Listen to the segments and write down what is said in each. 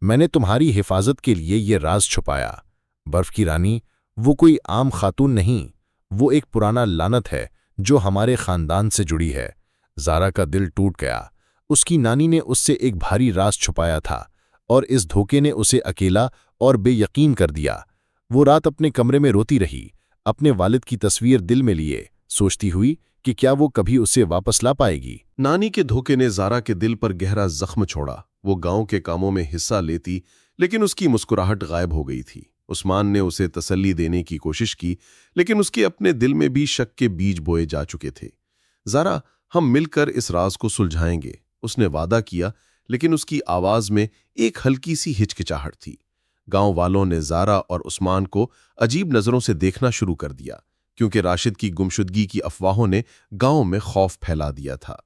میں نے تمہاری حفاظت کے لیے یہ راز چھپایا۔ برف کی رانی وہ کوئی عام خاتون نہیں، وہ ایک پرانا لعنت ہے جو ہمارے خاندان سے جڑی ہے۔ زارا کا دل ٹوٹ گیا۔ اس کی نانی نے اس سے ایک بھاری راز چھپایا تھا اور اس دھوکے نے اسے اکیلا اور بے یقین کر دیا۔ وہ رات اپنے کمرے میں روتی رہی، اپنے والد کی تصویر دل میں لیے، سوچتی ہوئی کہ کیا وہ کبھی اسے واپس لا پائے گی۔ نانی کے دھوکے نے زارا کے دل پر گہرا زخم چھوڑا۔ وہ گاؤں کے کاموں میں حصہ لیتی لیکن اس کی مسکراہٹ غائب ہو گئی تھی۔ عثمان نے اسے تسلی دینے کی کوشش کی لیکن اس کے اپنے دل میں بھی شک کے بیج بوئے جا چکے تھے۔ زارا، ہم مل کر اس راز کو سلجھائیں گے، اس نے وعدہ کیا، لیکن اس کی آواز میں ایک ہلکی سی ہچکچاہٹ تھی۔ گاؤں والوں نے زارا اور عثمان کو عجیب نظروں سے دیکھنا شروع کر دیا کیونکہ راشد کی گمشدگی کی افواہوں نے گاؤں میں خوف پھیلا دیا تھا۔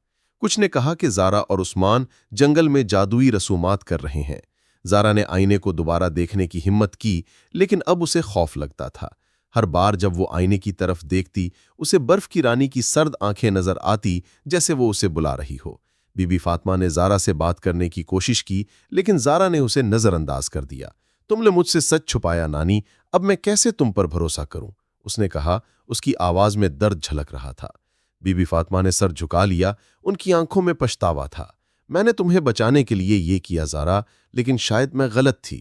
کچھ نے کہا کہ زارا اور عثمان جنگل میں جادوئی رسومات کر رہے ہیں۔ زارا نے آئینے کو دوبارہ دیکھنے کی ہمت کی لیکن اب اسے خوف لگتا تھا۔ ہر بار جب وہ آئینے کی طرف دیکھتی اسے برف کی رانی کی سرد آنکھیں نظر آتی جیسے وہ اسے بلا رہی ہو۔ بی بی فاطمہ نے زارا سے بات کرنے کی کوشش کی لیکن زارا نے اسے نظر انداز کر دیا۔ تم نے مجھ سے سچ چھپایا نانی، اب میں کیسے تم پر بھروسہ کروں؟ اس نے کہا، اس کی آواز میں درد جھلک رہا تھا۔ بی بی فاطمہ نے سر جھکا لیا، ان کی آنکھوں میں پچھتاوا تھا۔ میں نے تمہیں بچانے کے لیے یہ کیا زارا، لیکن شاید میں غلط تھی۔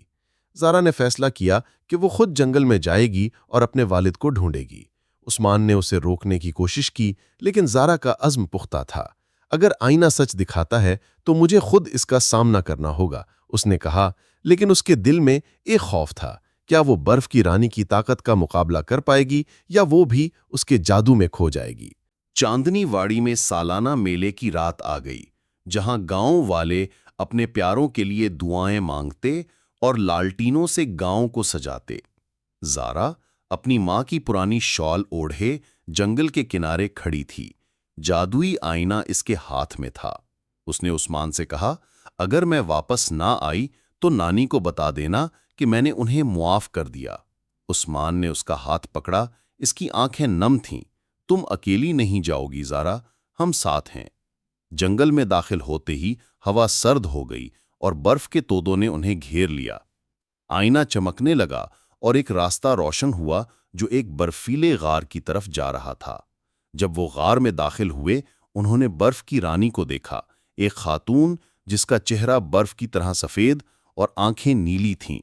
زارا نے فیصلہ کیا کہ وہ خود جنگل میں جائے گی اور اپنے والد کو ڈھونڈے گی۔ عثمان نے اسے روکنے کی کوشش کی لیکن زارا کا عزم پختہ تھا۔ اگر آئینہ سچ دکھاتا ہے تو مجھے خود اس کا سامنا کرنا ہوگا، اس نے کہا، لیکن اس کے دل میں ایک خوف تھا۔ کیا وہ برف کی رانی کی طاقت کا مقابلہ کر پائے گی یا وہ بھی اس کے جادو میں کھو جائے گی؟ چاندنی واڑی میں سالانہ میلے کی رات آ گئی، جہاں گاؤں والے اپنے پیاروں کے لیے دعائیں مانگتے اور لالٹینوں سے گاؤں کو سجاتے۔ زارا اپنی ماں کی پرانی شال اوڑھے جنگل کے کنارے کھڑی تھی۔ جادوئی آئینہ اس کے ہاتھ میں تھا۔ اس نے عثمان سے کہا، اگر میں واپس نہ آئی تو نانی کو بتا دینا کہ میں نے انہیں معاف کر دیا۔ عثمان نے اس کا ہاتھ پکڑا، اس کی آنکھیں نم تھیں۔ تم اکیلی نہیں جاؤ گی زارا، ہم ساتھ ہیں۔ جنگل میں داخل ہوتے ہی ہوا سرد ہو گئی اور برف کے تودوں نے انہیں گھیر لیا۔ آئینہ چمکنے لگا اور ایک راستہ روشن ہوا جو ایک برفیلے غار کی طرف جا رہا تھا۔ جب وہ غار میں داخل ہوئے، انہوں نے برف کی رانی کو دیکھا، ایک خاتون جس کا چہرہ برف کی طرح سفید اور آنکھیں نیلی تھیں۔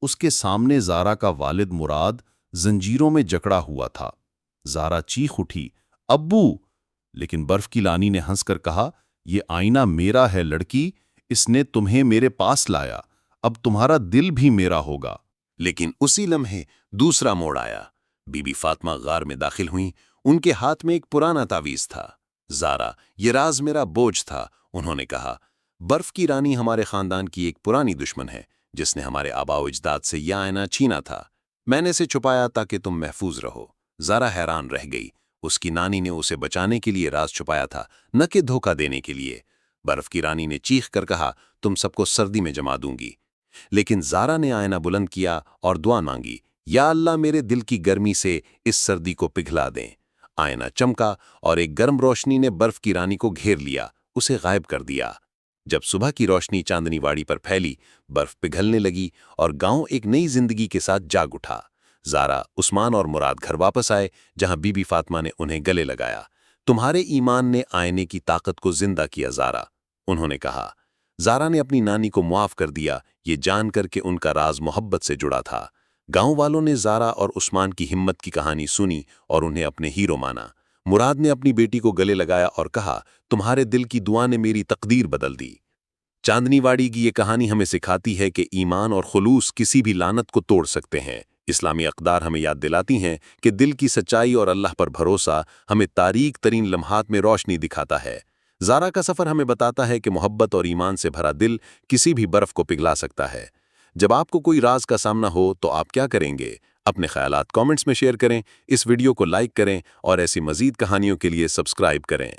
اس کے سامنے زارا کا والد مراد زنجیروں میں جکڑا ہوا تھا۔ زارا چیخ اٹھی، ابو! لیکن برف کی رانی نے ہنس کر کہا، یہ آئینہ میرا ہے لڑکی، اس نے تمہیں میرے پاس لایا، اب تمہارا دل بھی میرا ہوگا۔ لیکن اسی لمحے دوسرا موڑ آیا۔ بی بی فاطمہ غار میں داخل ہوئیں، ان کے ہاتھ میں ایک پرانا تعویذ تھا۔ زارا، یہ راز میرا بوجھ تھا، انہوں نے کہا۔ برف کی رانی ہمارے خاندان کی ایک پرانی دشمن ہے جس نے ہمارے آباء و اجداد سے یہ آئینہ چھینا تھا۔ میں نے اسے چھپایا تاکہ تم محفوظ رہو۔ زارا حیران رہ گئی۔ اس کی نانی نے اسے بچانے کے لیے راز چھپایا تھا، نہ کہ دھوکہ دینے کے لیے۔ برف کی رانی نے چیخ کر کہا، تم سب کو سردی میں جما دوں گی۔ لیکن زارا نے آئینہ بلند کیا اور دعا مانگی، یا اللہ میرے دل کی گرمی سے اس سردی کو پگھلا دیں۔ آئینہ چمکا اور ایک گرم روشنی نے برف کی رانی کو گھیر لیا، اسے غائب کر دیا۔ جب صبح کی روشنی چاندنی واڑی پر پھیلی، برف پگھلنے لگی اور گاؤں ایک نئی زندگی کے ساتھ جاگ اٹھا۔ زارا، عثمان اور مراد گھر واپس آئے جہاں بی بی فاطمہ نے انہیں گلے لگایا۔ تمہارے ایمان نے آئینے کی طاقت کو زندہ کیا زارا، انہوں نے کہا۔ زارا نے اپنی نانی کو معاف کر دیا، یہ جان کر کہ ان کا راز محبت سے جڑا تھا۔ گاؤں والوں نے زارا اور عثمان کی ہمت کی کہانی سنی اور انہیں اپنے ہیرو مانا۔ مراد نے اپنی بیٹی کو گلے لگایا اور کہا، تمہارے دل کی دعا نے میری تقدیر بدل دی۔ چاندنی واڑی کی یہ کہانی ہمیں سکھاتی ہے کہ ایمان اور خلوص کسی بھی لعنت کو توڑ سکتے ہیں۔ اسلامی اقدار ہمیں یاد دلاتی ہیں کہ دل کی سچائی اور اللہ پر بھروسہ ہمیں تاریک ترین لمحات میں روشنی دکھاتا ہے۔ زارا کا سفر ہمیں بتاتا ہے کہ محبت اور ایمان سے بھرا دل کسی بھی برف کو پگھلا سکتا ہے۔ جب آپ کو کوئی راز کا سامنا ہو تو آپ کیا کریں گے؟ اپنے خیالات کامنٹس میں شیئر کریں، اس ویڈیو کو لائک کریں اور ایسی مزید کہانیوں کے لیے سبسکرائب کریں۔